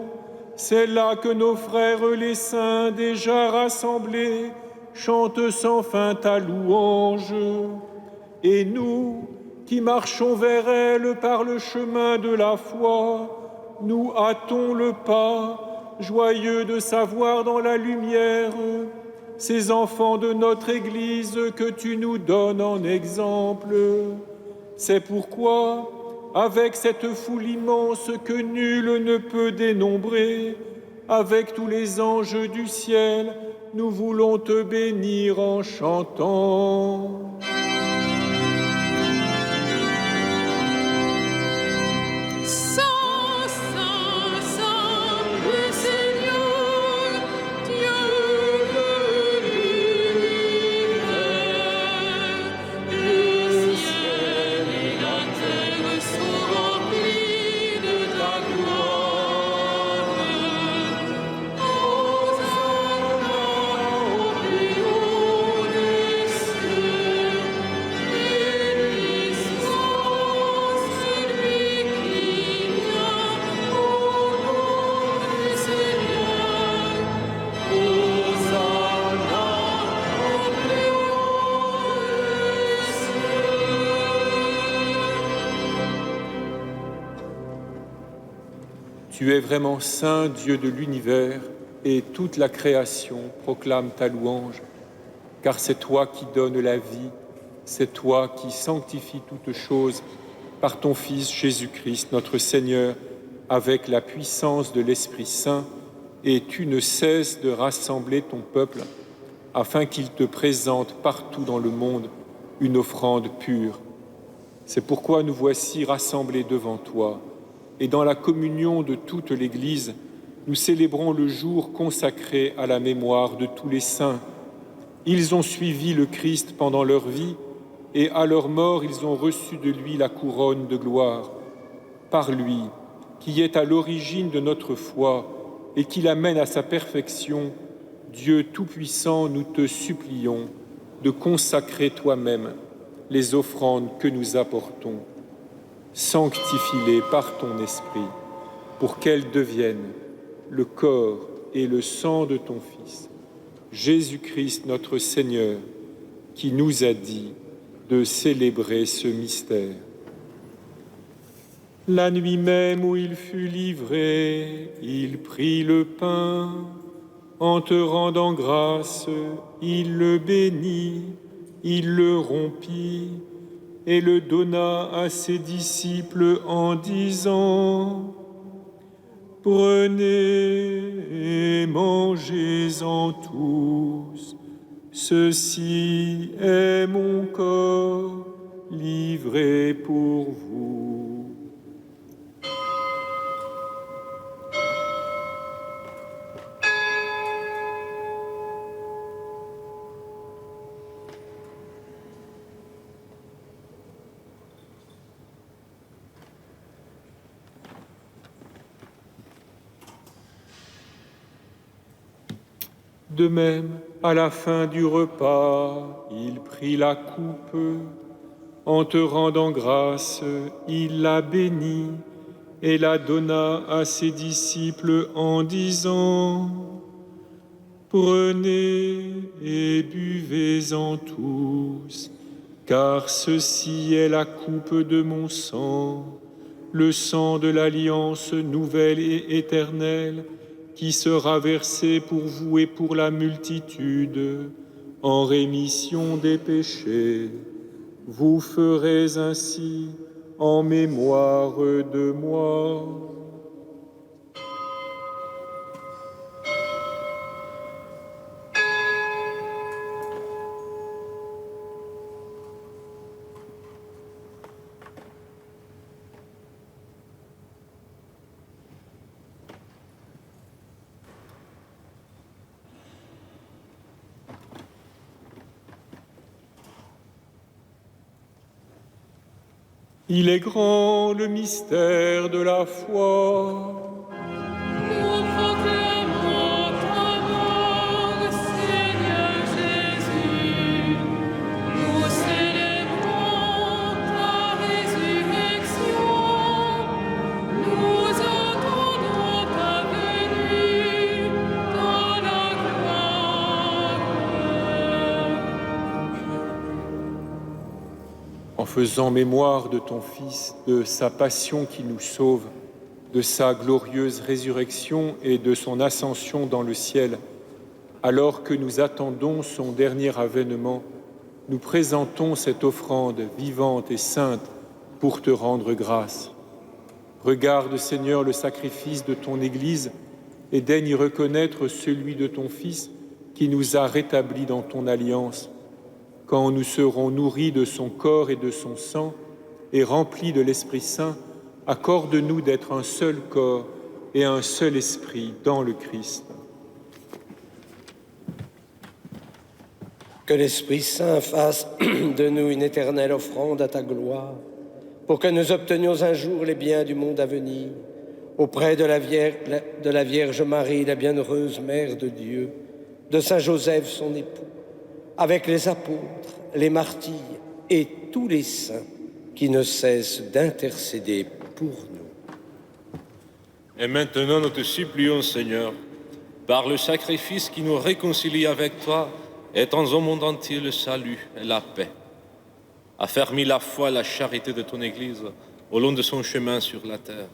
C'est là que nos frères les saints déjà rassemblés chantent sans fin ta louange. Et nous, qui marchons vers elle par le chemin de la foi, nous hâtons le pas, joyeux de savoir dans la lumière ces enfants de notre Église que tu nous donnes en exemple. C'est pourquoi, avec cette foule immense que nul ne peut dénombrer, avec tous les anges du ciel, nous voulons te bénir en chantant. Saint, Saint, Saint, le Seigneur, Dieu de l'univers. Le ciel et la terre sont remplis de ta gloire. Hosanna au plus haut des cieux. Béni soit celui qui vient au nom du Seigneur. Hosanna au plus haut des cieux. Tu es vraiment saint, Dieu de l'univers, et toute la création proclame ta louange, car c'est toi qui donnes la vie, c'est toi qui sanctifies toutes choses par ton Fils Jésus-Christ, notre Seigneur, avec la puissance de l'Esprit Saint, et tu ne cesses de rassembler ton peuple afin qu'il te présente partout dans le monde une offrande pure. C'est pourquoi nous voici rassemblés devant toi, et dans la communion de toute l'Église, nous célébrons le jour consacré à la mémoire de tous les saints. Ils ont suivi le Christ pendant leur vie, et à leur mort, ils ont reçu de lui la couronne de gloire. Par lui, qui est à l'origine de notre foi et qui l'amène à sa perfection, Dieu Tout-Puissant, nous te supplions de consacrer toi-même les offrandes que nous apportons. Sanctifie-les par ton esprit, pour qu'elles deviennent le corps et le sang de ton Fils, Jésus-Christ notre Seigneur, qui nous a dit de célébrer ce mystère. La nuit même où il fut livré, il prit le pain. En te rendant grâce, il le bénit, il le rompit et le donna à ses disciples en disant : « Prenez et mangez-en tous, ceci est mon corps livré pour vous. » De même, à la fin du repas, il prit la coupe. En te rendant grâce, il la bénit et la donna à ses disciples en disant: Prenez et buvez-en tous, car ceci est la coupe de mon sang, le sang de l'alliance nouvelle et éternelle, qui sera versé pour vous et pour la multitude, en rémission des péchés. Vous ferez ainsi en mémoire de moi. Il est grand le mystère de la foi. Nous proclamons ta mort, Seigneur Jésus. Nous célébrons ta résurrection. Nous attendons ta venue dans la gloire. En faisant mémoire de ton Fils, de sa passion qui nous sauve, de sa glorieuse résurrection et de son ascension dans le ciel, alors que nous attendons son dernier avènement, nous présentons cette offrande vivante et sainte pour te rendre grâce. Regarde, Seigneur, le sacrifice de ton Église et daigne y reconnaître celui de ton Fils qui nous a rétablis dans ton alliance. Quand nous serons nourris de son corps et de son sang et remplis de l'Esprit Saint, accorde-nous d'être un seul corps et un seul esprit dans le Christ. Que l'Esprit Saint fasse de nous une éternelle offrande à ta gloire, pour que nous obtenions un jour les biens du monde à venir, auprès de la Vierge Marie, la bienheureuse Mère de Dieu, de Saint Joseph, son époux, avec les apôtres, les martyrs et tous les saints qui ne cessent d'intercéder pour nous. Et maintenant, nous te supplions, Seigneur, par le sacrifice qui nous réconcilie avec toi, étends au monde entier le salut et la paix. Affermis la foi et la charité de ton Église au long de son chemin sur la terre.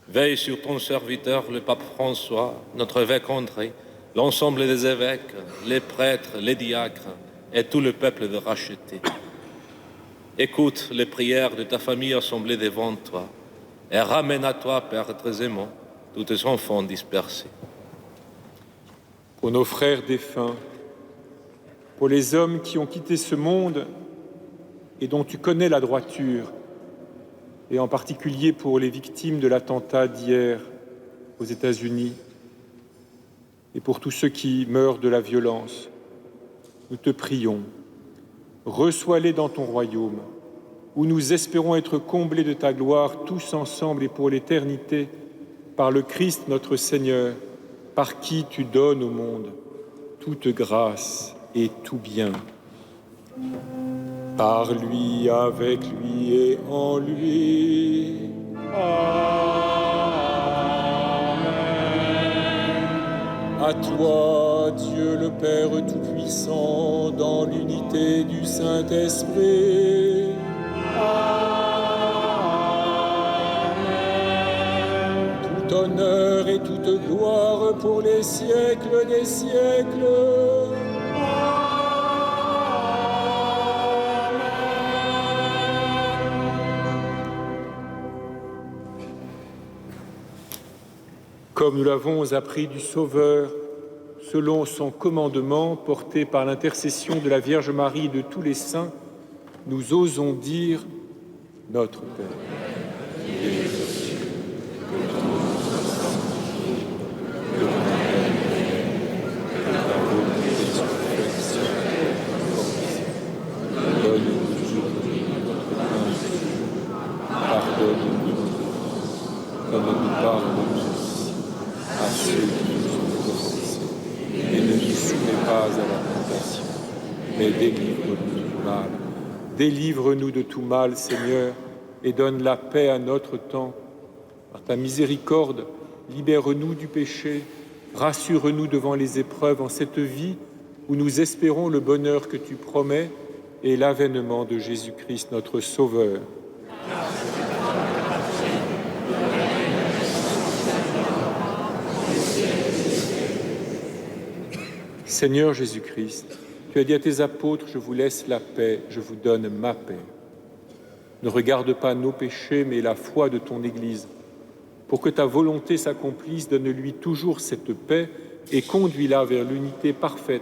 Veille sur ton serviteur, le pape François, notre évêque André, l'ensemble des évêques, les prêtres, les diacres et tout le peuple de racheté. Écoute les prières de ta famille assemblée devant toi et ramène à toi, Père très aimant, tous tes enfants dispersés. Pour nos frères défunts, pour les hommes qui ont quitté ce monde et dont tu connais la droiture, et en particulier pour les victimes de l'attentat d'hier aux États-Unis, et pour tous ceux qui meurent de la violence, nous te prions, reçois-les dans ton royaume, où nous espérons être comblés de ta gloire tous ensemble et pour l'éternité, par le Christ notre Seigneur, par qui tu donnes au monde toute grâce et tout bien. Par lui, avec lui et en lui. À toi, Dieu le Père Tout-Puissant, dans l'unité du Saint-Esprit. Amen. Tout honneur et toute gloire pour les siècles des siècles. Comme nous l'avons appris du Sauveur, selon son commandement porté par l'intercession de la Vierge Marie et de tous les saints, nous osons dire Notre Père. Pardonne-nous, comme nous pardonnons à ceux qui nous ont offensés, et ne nous soumets pas à la tentation, mais délivre-nous du mal. Délivre-nous de tout mal, Seigneur, et donne la paix à notre temps, Par ta miséricorde, libère-nous du péché, rassure-nous devant les épreuves en cette vie où nous espérons le bonheur que tu promets et l'avènement de Jésus-Christ, notre Sauveur. Seigneur Jésus-Christ, tu as dit à tes apôtres, je vous laisse la paix, je vous donne ma paix. Ne regarde pas nos péchés, mais la foi de ton Église. Pour que ta volonté s'accomplisse, donne-lui toujours cette paix et conduis-la vers l'unité parfaite,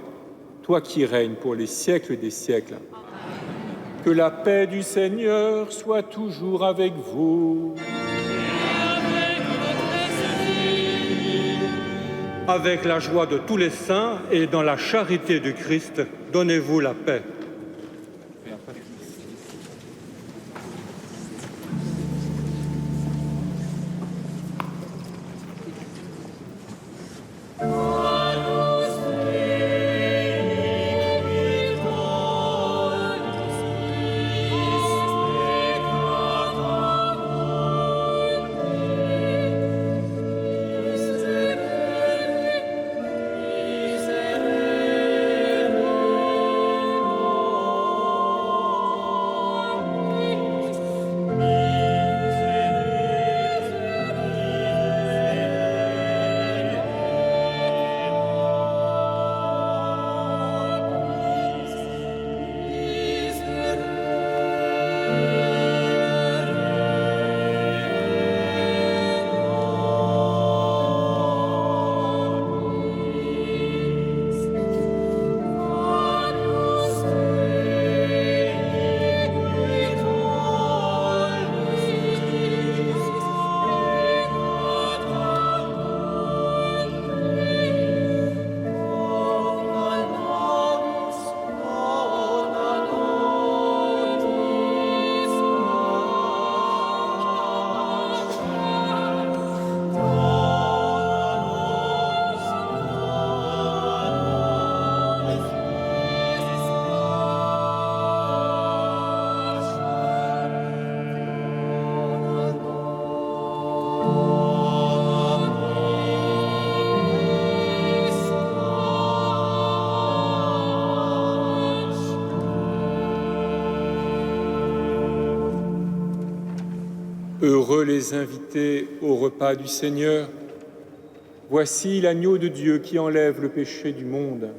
toi qui règnes pour les siècles des siècles. Que la paix du Seigneur soit toujours avec vous. Avec la joie de tous les saints et dans la charité du Christ, donnez-vous la paix. Heureux les invités au repas du Seigneur. Voici l'agneau de Dieu qui enlève le péché du monde.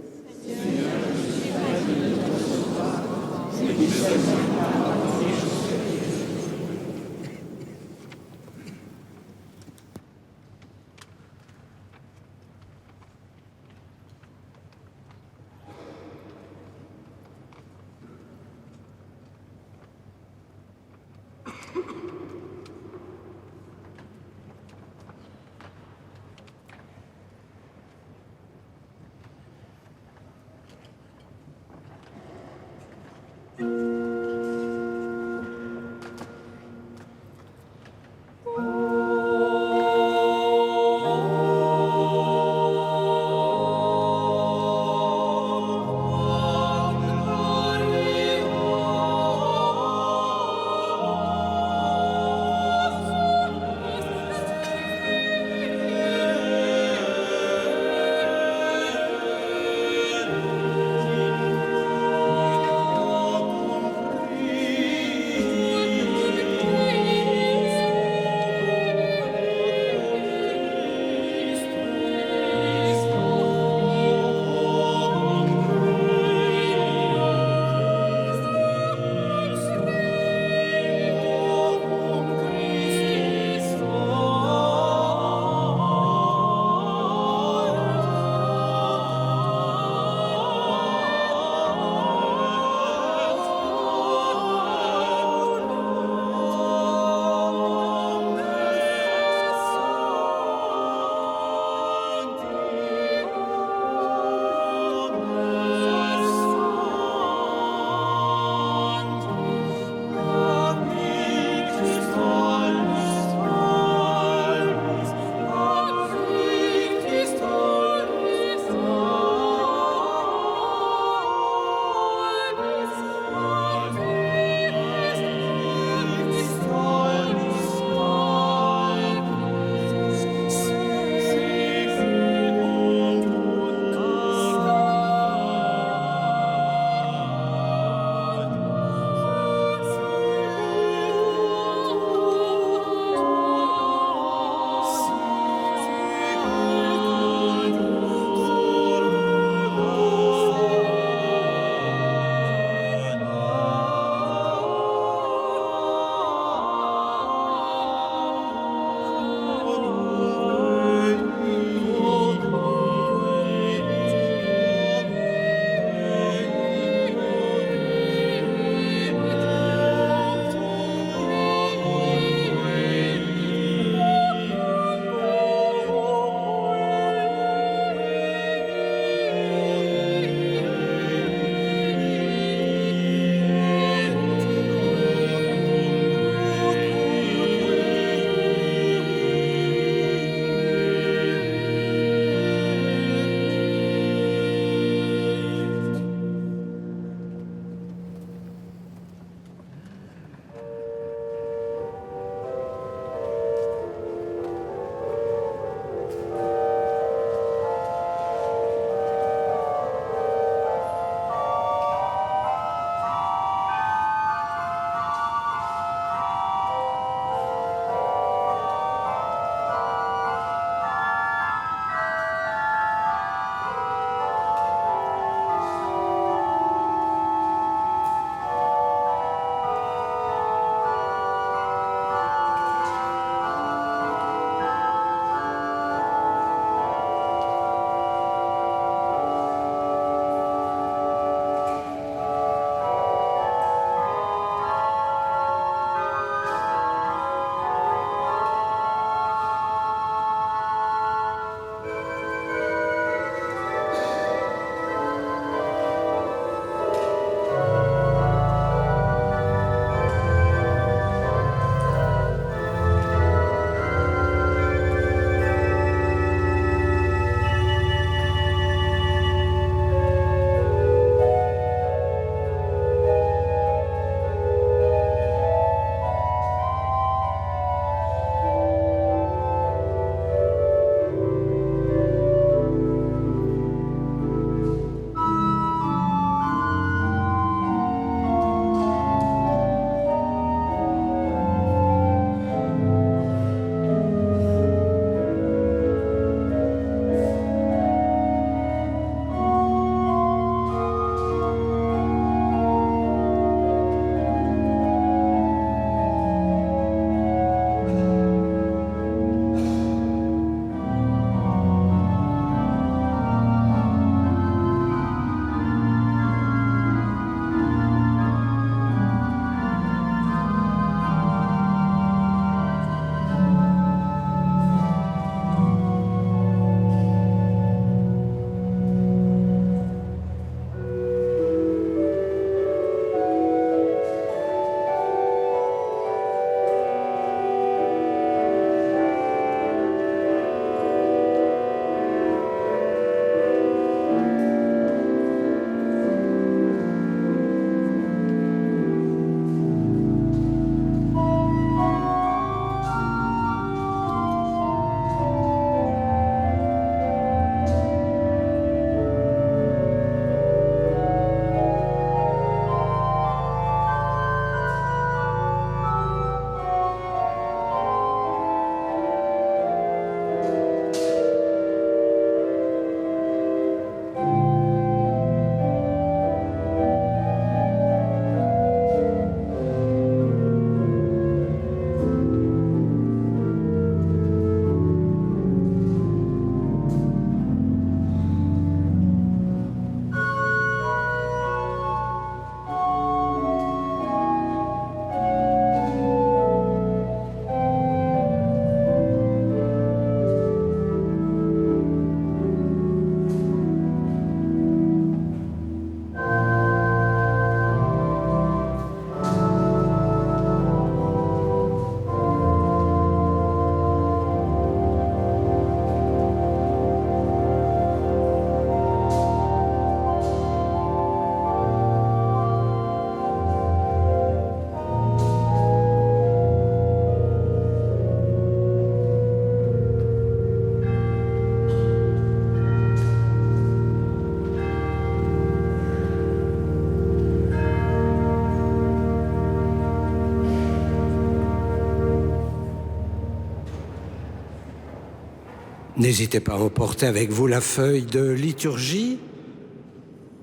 N'hésitez pas à emporter avec vous la feuille de liturgie.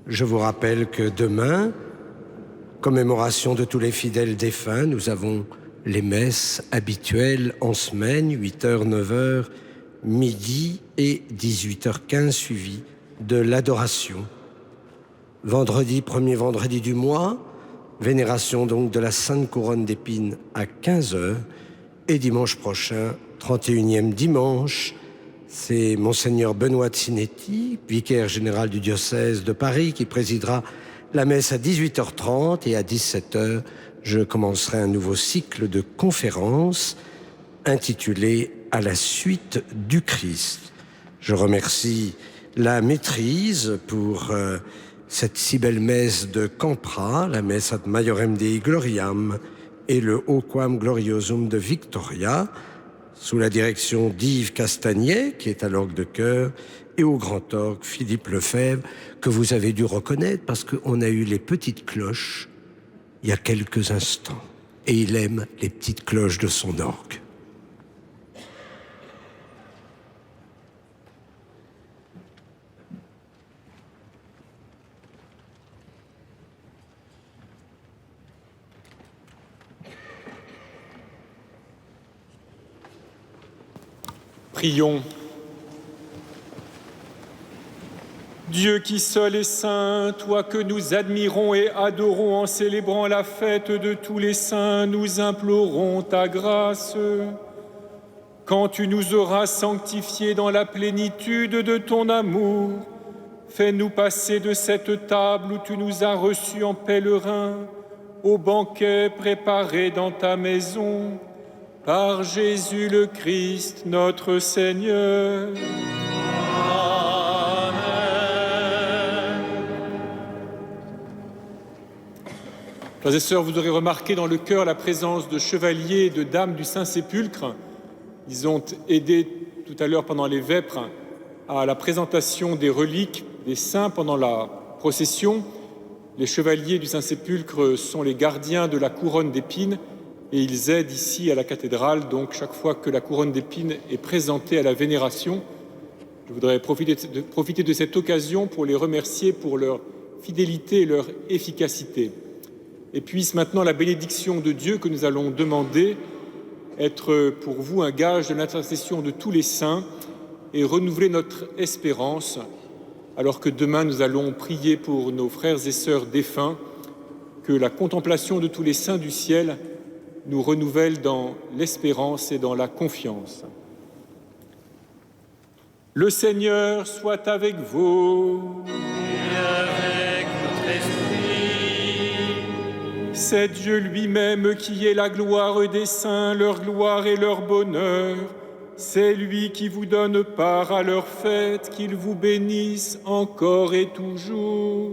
Je vous rappelle que demain, commémoration de tous les fidèles défunts, nous avons les messes habituelles en semaine, 8h, 9h, midi et 18h15, suivies de l'adoration. Vendredi, premier vendredi du mois, vénération donc de la Sainte Couronne d'Épines à 15h. Et dimanche prochain, 31e dimanche, c'est Monseigneur Benoît Tsinetti, vicaire général du diocèse de Paris, qui présidera la messe à 18h30 et à 17h, je commencerai un nouveau cycle de conférences intitulé « À la suite du Christ ». Je remercie la maîtrise pour cette si belle messe de Campra, la messe ad Maiorem Dei Gloriam et le O Quam Gloriosum de Victoria, sous la direction d'Yves Castagnet, qui est à l'orgue de chœur, et au grand orgue Philippe Lefebvre, que vous avez dû reconnaître parce qu'on a eu les petites cloches il y a quelques instants. Et il aime les petites cloches de son orgue. Prions. Dieu qui seul est saint, toi que nous admirons et adorons en célébrant la fête de tous les saints, nous implorons ta grâce. Quand tu nous auras sanctifiés dans la plénitude de ton amour, fais-nous passer de cette table où tu nous as reçus en pèlerins au banquet préparé dans ta maison, par Jésus le Christ, notre Seigneur. Frères et sœurs, vous aurez remarqué dans le chœur la présence de chevaliers et de dames du Saint-Sépulcre. Ils ont aidé tout à l'heure pendant les vêpres à la présentation des reliques des saints pendant la procession. Les chevaliers du Saint-Sépulcre sont les gardiens de la couronne d'épines et ils aident ici à la cathédrale, donc chaque fois que la couronne d'épines est présentée à la vénération. Je voudrais profiter de cette occasion pour les remercier pour leur fidélité et leur efficacité. Et puisse maintenant la bénédiction de Dieu que nous allons demander être pour vous un gage de l'intercession de tous les saints et renouveler notre espérance, alors que demain nous allons prier pour nos frères et sœurs défunts, que la contemplation de tous les saints du ciel nous renouvelle dans l'espérance et dans la confiance. Le Seigneur soit avec vous. Et avec votre esprit. C'est Dieu lui-même qui est la gloire des saints, leur gloire et leur bonheur. C'est lui qui vous donne part à leur fête, qu'il vous bénisse encore et toujours.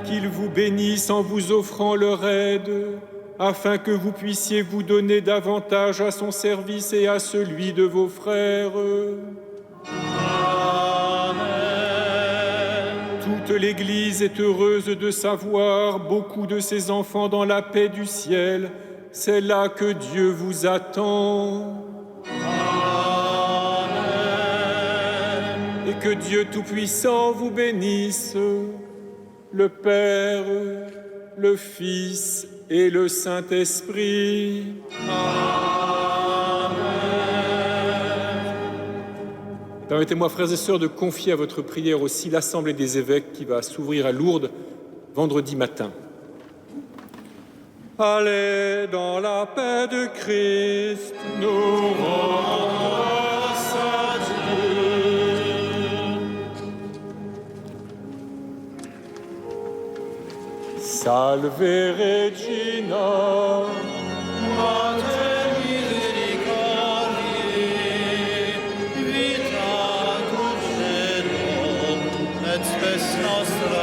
Qu'il vous bénisse en vous offrant leur aide, afin que vous puissiez vous donner davantage à son service et à celui de vos frères. Amen. Toute l'Église est heureuse de savoir beaucoup de ses enfants dans la paix du ciel. C'est là que Dieu vous attend. Amen. Et que Dieu Tout-Puissant vous bénisse, le Père, le Fils et le Saint-Esprit. Amen. Permettez-moi, frères et sœurs, de confier à votre prière aussi l'Assemblée des évêques qui va s'ouvrir à Lourdes vendredi matin. Allez dans la paix de Christ, Nous rendons grâce à Dieu. Salve Regina, Mater misericordiae, vita dulcedo, et spes nostra